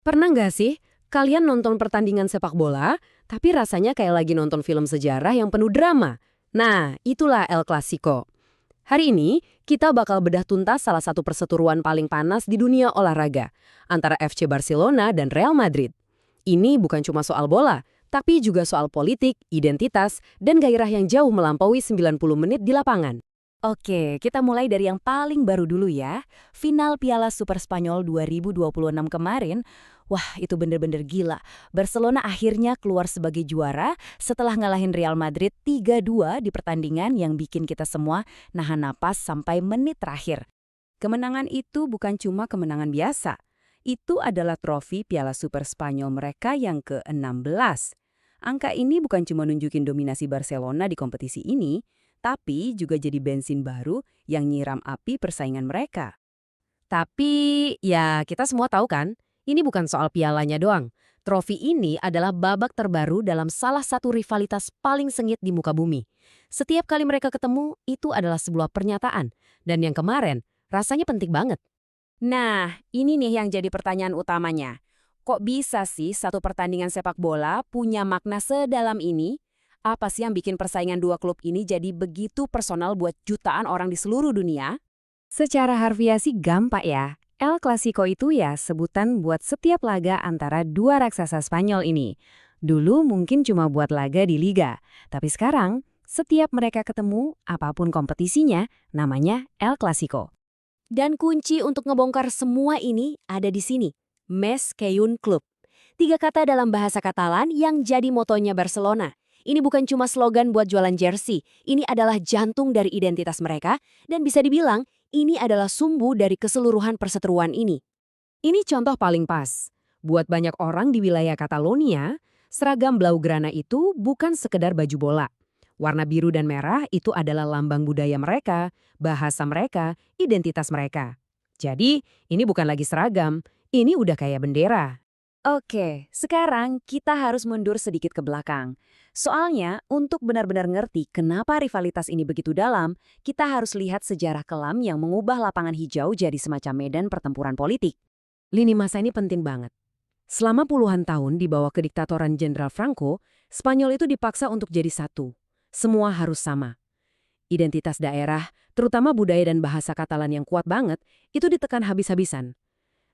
Pernah nggak sih kalian nonton pertandingan sepak bola, tapi rasanya kayak lagi nonton film sejarah yang penuh drama? Nah, itulah El Clasico. Hari ini, kita bakal bedah tuntas salah satu perseteruan paling panas di dunia olahraga, antara FC Barcelona dan Real Madrid. Ini bukan cuma soal bola, tapi juga soal politik, identitas, dan gairah yang jauh melampaui 90 menit di lapangan. Oke, kita mulai dari yang paling baru dulu ya. Final Piala Super Spanyol 2026 kemarin, wah itu bener-bener gila. Barcelona akhirnya keluar sebagai juara setelah ngalahin Real Madrid 3-2 di pertandingan yang bikin kita semua nahan napas sampai menit terakhir. Kemenangan itu bukan cuma kemenangan biasa. Itu adalah trofi Piala Super Spanyol mereka yang ke-16. Angka ini bukan cuma nunjukin dominasi Barcelona di kompetisi ini, tapi juga jadi bensin baru yang nyiram api persaingan mereka. Tapi, ya kita semua tahu kan, ini bukan soal pialanya doang. Trofi ini adalah babak terbaru dalam salah satu rivalitas paling sengit di muka bumi. Setiap kali mereka ketemu, itu adalah sebuah pernyataan. Dan yang kemarin, rasanya penting banget. Nah, ini nih yang jadi pertanyaan utamanya. Kok bisa sih satu pertandingan sepak bola punya makna sedalam ini? Apa sih yang bikin persaingan dua klub ini jadi begitu personal buat jutaan orang di seluruh dunia? Secara harfiah sih gampang ya. El Clasico itu ya sebutan buat setiap laga antara dua raksasa Spanyol ini. Dulu mungkin cuma buat laga di liga, tapi sekarang setiap mereka ketemu, apapun kompetisinya, namanya El Clasico. Dan kunci untuk ngebongkar semua ini ada di sini, Mes Keyun Club. Tiga kata dalam bahasa Katalan yang jadi motonya Barcelona. Ini bukan cuma slogan buat jualan jersey, ini adalah jantung dari identitas mereka, dan bisa dibilang ini adalah sumbu dari keseluruhan perseteruan ini. Ini contoh paling pas. Buat banyak orang di wilayah Catalonia, seragam Blaugrana itu bukan sekedar baju bola. Warna biru dan merah itu adalah lambang budaya mereka, bahasa mereka, identitas mereka. Jadi, ini bukan lagi seragam, ini udah kayak bendera. Oke, sekarang kita harus mundur sedikit ke belakang. Soalnya, untuk benar-benar ngerti kenapa rivalitas ini begitu dalam, kita harus lihat sejarah kelam yang mengubah lapangan hijau jadi semacam medan pertempuran politik. Lini masa ini penting banget. Selama puluhan tahun di bawah kediktatoran Jenderal Franco, Spanyol itu dipaksa untuk jadi satu. Semua harus sama. Identitas daerah, terutama budaya dan bahasa Katalan yang kuat banget, itu ditekan habis-habisan.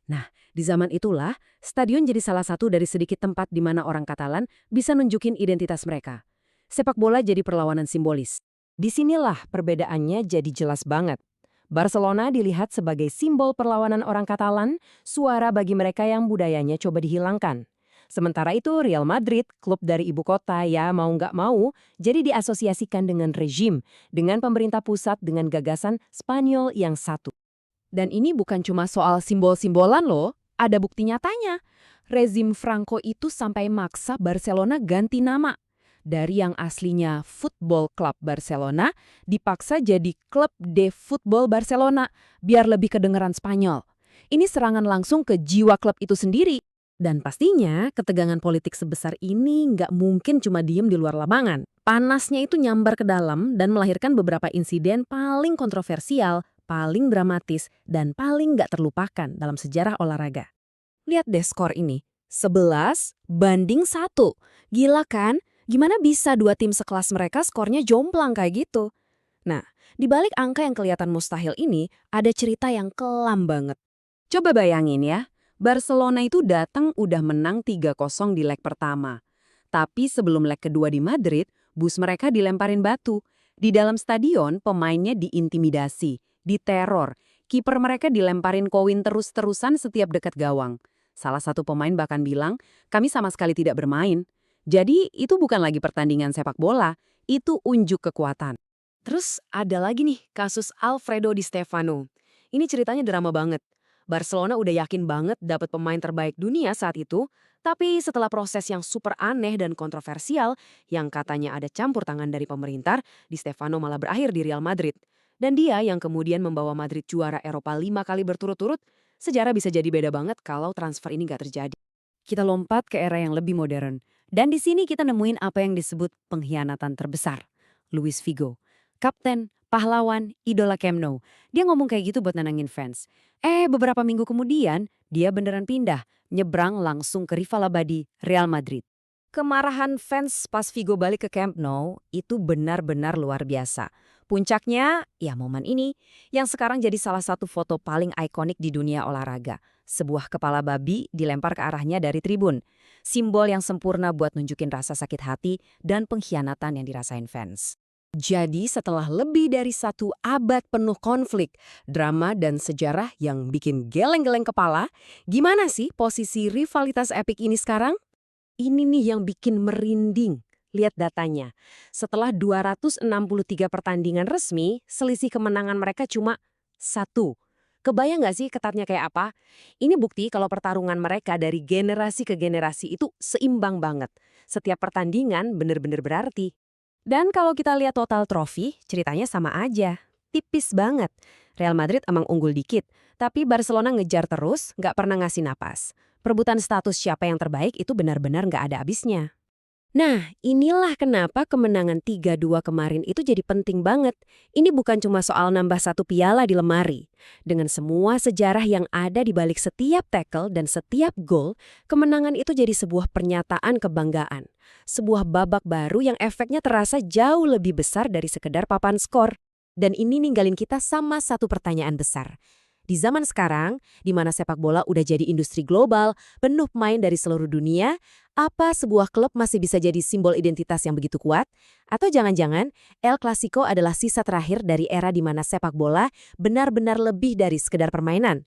Nah, di zaman itulah, stadion jadi salah satu dari sedikit tempat di mana orang Katalan bisa nunjukin identitas mereka. Sepak bola jadi perlawanan simbolis. Disinilah perbedaannya jadi jelas banget. Barcelona dilihat sebagai simbol perlawanan orang Katalan, suara bagi mereka yang budayanya coba dihilangkan. Sementara itu Real Madrid, klub dari ibu kota ya mau nggak mau, jadi diasosiasikan dengan rezim, dengan pemerintah pusat dengan gagasan Spanyol yang satu. Dan ini bukan cuma soal simbol-simbolan loh, ada bukti nyatanya. Rezim Franco itu sampai maksa Barcelona ganti nama. Dari yang aslinya Football Club Barcelona, dipaksa jadi Club de Football Barcelona, biar lebih kedengeran Spanyol. Ini serangan langsung ke jiwa klub itu sendiri. Dan pastinya, ketegangan politik sebesar ini nggak mungkin cuma diem di luar lapangan. Panasnya itu nyambar ke dalam dan melahirkan beberapa insiden paling kontroversial, paling dramatis, dan paling nggak terlupakan dalam sejarah olahraga. Lihat deh skor ini, 11-1. Gila kan? Gimana bisa dua tim sekelas mereka skornya jomplang kayak gitu? Nah, di balik angka yang kelihatan mustahil ini, ada cerita yang kelam banget. Coba bayangin ya, Barcelona itu datang udah menang 3-0 di leg pertama. Tapi sebelum leg kedua di Madrid, bus mereka dilemparin batu. Di dalam stadion, pemainnya diintimidasi, diteror. Kiper mereka dilemparin koin terus-terusan setiap dekat gawang. Salah satu pemain bahkan bilang, kami sama sekali tidak bermain. Jadi itu bukan lagi pertandingan sepak bola, itu unjuk kekuatan. Terus ada lagi nih kasus Alfredo Di Stefano. Ini ceritanya drama banget. Barcelona udah yakin banget dapat pemain terbaik dunia saat itu, tapi setelah proses yang super aneh dan kontroversial, yang katanya ada campur tangan dari pemerintah, Di Stefano malah berakhir di Real Madrid. Dan dia yang kemudian membawa Madrid juara Eropa 5 kali berturut-turut, sejarah bisa jadi beda banget kalau transfer ini nggak terjadi. Kita lompat ke era yang lebih modern. Dan di sini kita nemuin apa yang disebut pengkhianatan terbesar. Luis Figo. Kapten, pahlawan, idola Camp Nou. Dia ngomong kayak gitu buat nenangin fans. Beberapa minggu kemudian, Dia beneran pindah, nyebrang langsung ke rival abadi, Real Madrid. Kemarahan fans pas Figo balik ke Camp Nou itu benar-benar luar biasa. Puncaknya, ya momen ini, yang sekarang jadi salah satu foto paling ikonik di dunia olahraga. Sebuah kepala babi dilempar ke arahnya dari tribun. Simbol yang sempurna buat nunjukin rasa sakit hati dan pengkhianatan yang dirasain fans. Jadi setelah lebih dari 1 abad penuh konflik, drama dan sejarah yang bikin geleng-geleng kepala, gimana sih posisi rivalitas epik ini sekarang? Ini nih yang bikin merinding. Lihat datanya. Setelah 263 pertandingan resmi, selisih kemenangan mereka cuma 1. Kebayang nggak sih ketatnya kayak apa? Ini bukti kalau pertarungan mereka dari generasi ke generasi itu seimbang banget. Setiap pertandingan bener-bener berarti. Dan kalau kita lihat total trofi, ceritanya sama aja. Tipis banget. Real Madrid emang unggul dikit, tapi Barcelona ngejar terus, nggak pernah ngasih napas. Perebutan status siapa yang terbaik itu benar-benar nggak ada habisnya. Nah, inilah kenapa kemenangan 3-2 kemarin itu jadi penting banget. Ini bukan cuma soal nambah 1 piala di lemari. Dengan semua sejarah yang ada di balik setiap tackle dan setiap gol, kemenangan itu jadi sebuah pernyataan kebanggaan. Sebuah babak baru yang efeknya terasa jauh lebih besar dari sekedar papan skor. Dan ini ninggalin kita sama satu pertanyaan besar. Di zaman sekarang, di mana sepak bola udah jadi industri global, penuh pemain dari seluruh dunia, apa sebuah klub masih bisa jadi simbol identitas yang begitu kuat? Atau jangan-jangan El Clasico adalah sisa terakhir dari era di mana sepak bola benar-benar lebih dari sekedar permainan?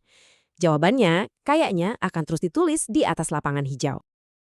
Jawabannya kayaknya akan terus ditulis di atas lapangan hijau.